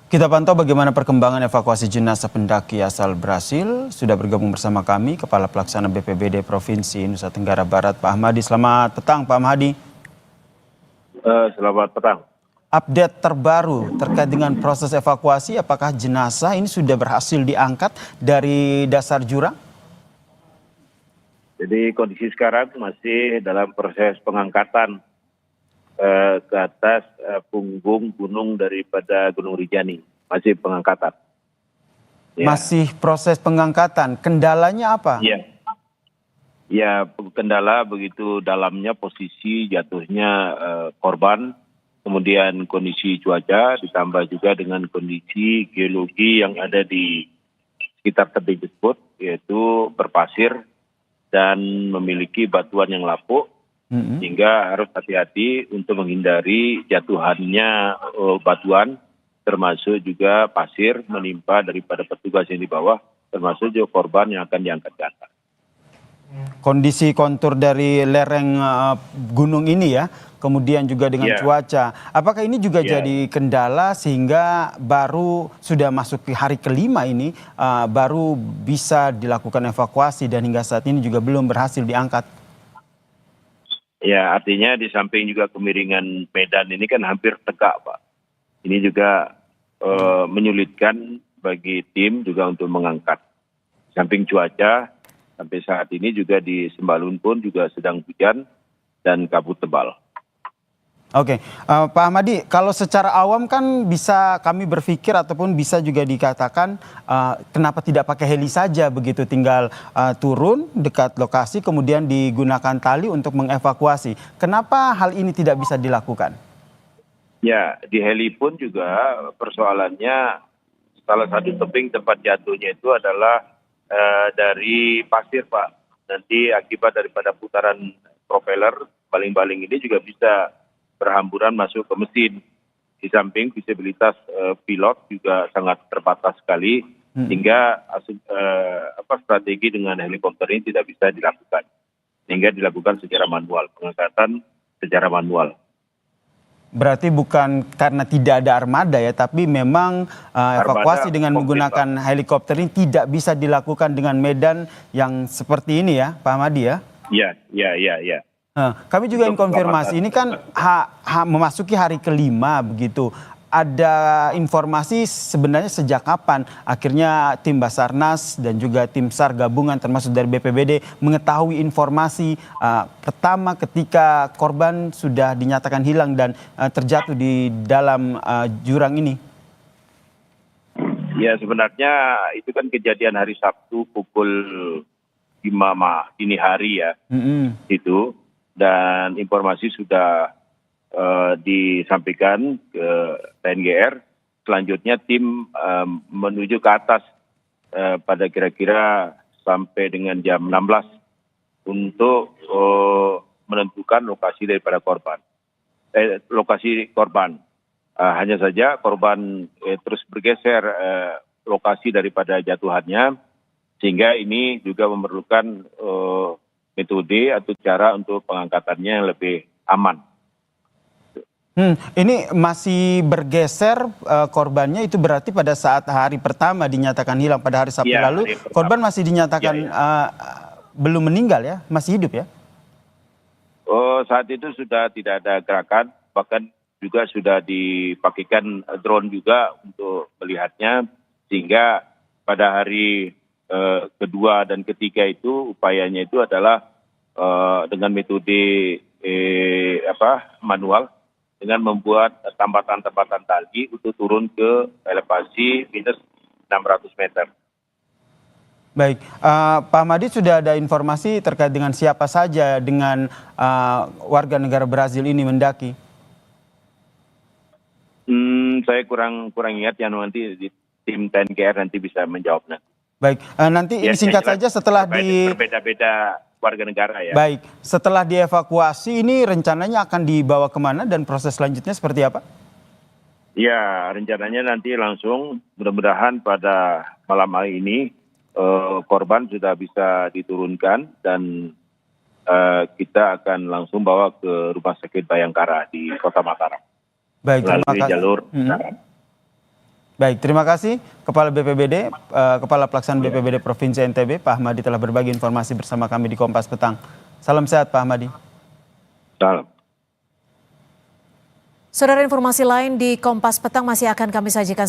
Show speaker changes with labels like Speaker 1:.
Speaker 1: Kita pantau bagaimana perkembangan evakuasi jenazah pendaki asal Brasil. Sudah bergabung bersama kami Kepala Pelaksana BPBD Provinsi Nusa Tenggara Barat, Pak Ahmadi. Selamat petang, Pak Ahmadi.
Speaker 2: Selamat petang.
Speaker 1: Update terbaru terkait dengan proses evakuasi, apakah jenazah ini sudah berhasil diangkat dari dasar jurang?
Speaker 2: Jadi kondisi sekarang masih dalam proses pengangkatan ke atas punggung gunung daripada Gunung Rinjani. Masih pengangkatan.
Speaker 1: Ya. Masih proses pengangkatan. Kendalanya apa?
Speaker 2: Iya. Ya, kendala begitu dalamnya posisi jatuhnya korban, kemudian kondisi cuaca, ditambah juga dengan kondisi geologi yang ada di sekitar tebing tersebut, yaitu berpasir dan memiliki batuan yang lapuk, sehingga harus hati-hati untuk menghindari jatuhannya batuan, termasuk juga pasir menimpa daripada petugas yang di bawah, termasuk juga korban yang akan diangkat ke atas.
Speaker 1: Kondisi kontur dari lereng gunung ini ya, kemudian juga dengan cuaca. Apakah ini juga jadi kendala sehingga baru sudah masuk ke hari kelima ini baru bisa dilakukan evakuasi dan hingga saat ini juga belum berhasil diangkat?
Speaker 2: Ya, artinya di samping juga kemiringan medan ini kan hampir tegak, Pak. Ini juga menyulitkan bagi tim juga untuk mengangkat. Di samping cuaca, sampai saat ini juga di Sembalun pun juga sedang hujan dan kabut tebal.
Speaker 1: Oke, Pak Ahmadi, kalau secara awam kan bisa kami berpikir ataupun bisa juga dikatakan kenapa tidak pakai heli saja begitu, tinggal turun dekat lokasi kemudian digunakan tali untuk mengevakuasi. Kenapa hal ini tidak bisa dilakukan?
Speaker 2: Ya, di heli pun juga persoalannya salah satu tebing tempat jatuhnya itu adalah dari pasir, Pak. Nanti akibat daripada putaran propeller, baling-baling ini juga bisa berhamburan masuk ke mesin. Di samping visibilitas pilot juga sangat terbatas sekali, sehingga strategi dengan helikopter ini tidak bisa dilakukan. Sehingga dilakukan secara manual, pengangkatan secara manual.
Speaker 1: Berarti bukan karena tidak ada armada ya, tapi memang evakuasi dengan menggunakan helikopter ini tidak bisa dilakukan dengan medan yang seperti ini ya, Pak Ahmadi ya?
Speaker 2: Iya.
Speaker 1: Kami juga ingin konfirmasi, ini kan memasuki hari kelima begitu. Ada informasi sebenarnya sejak kapan akhirnya tim Basarnas dan juga tim SAR gabungan termasuk dari BPBD mengetahui informasi pertama ketika korban sudah dinyatakan hilang dan terjatuh di dalam jurang ini?
Speaker 2: Ya, sebenarnya itu kan kejadian hari Sabtu pukul 5 dini hari ya. Itu, dan informasi sudah disampaikan ke TNGR. Selanjutnya tim menuju ke atas pada kira-kira sampai dengan jam 16 untuk menentukan lokasi daripada korban. Lokasi korban. Hanya saja korban terus bergeser lokasi daripada jatuhannya, sehingga ini juga memerlukan metode atau cara untuk pengangkatannya yang lebih aman.
Speaker 1: Ini masih bergeser korbannya, itu berarti pada saat hari pertama dinyatakan hilang pada hari Sabtu lalu, korban masih dinyatakan belum meninggal ya, masih hidup ya?
Speaker 2: Oh, saat itu sudah tidak ada gerakan, bahkan juga sudah dipakaikan drone juga untuk melihatnya, sehingga pada hari kedua dan ketiga itu upayanya itu adalah dengan metode manual, dengan membuat tambatan-tambatan tali untuk turun ke elevasi minus 600 meter.
Speaker 1: Baik, Pak Ahmadi, sudah ada informasi terkait dengan siapa saja dengan warga negara Brazil ini mendaki?
Speaker 2: Saya kurang ingat ya, nanti di tim TNGR nanti bisa menjawabnya.
Speaker 1: Baik, nanti ini singkat saja setelah
Speaker 2: berbeda-beda warga negara ya.
Speaker 1: Baik, setelah dievakuasi ini rencananya akan dibawa kemana dan proses selanjutnya seperti apa?
Speaker 2: Ya, rencananya nanti langsung mudah-mudahan pada malam hari ini korban sudah bisa diturunkan dan kita akan langsung bawa ke Rumah Sakit Bayangkara di Kota Mataram.
Speaker 1: Baik, terima
Speaker 2: melalui
Speaker 1: kasih.
Speaker 2: jalur.
Speaker 1: Baik, terima kasih Kepala BPBD, Kepala Pelaksana BPBD Provinsi NTB, Pak Ahmadi telah berbagi informasi bersama kami di Kompas Petang. Salam sehat Pak Ahmadi.
Speaker 2: Salam.
Speaker 3: Saudara, informasi lain di Kompas Petang masih akan kami sajikan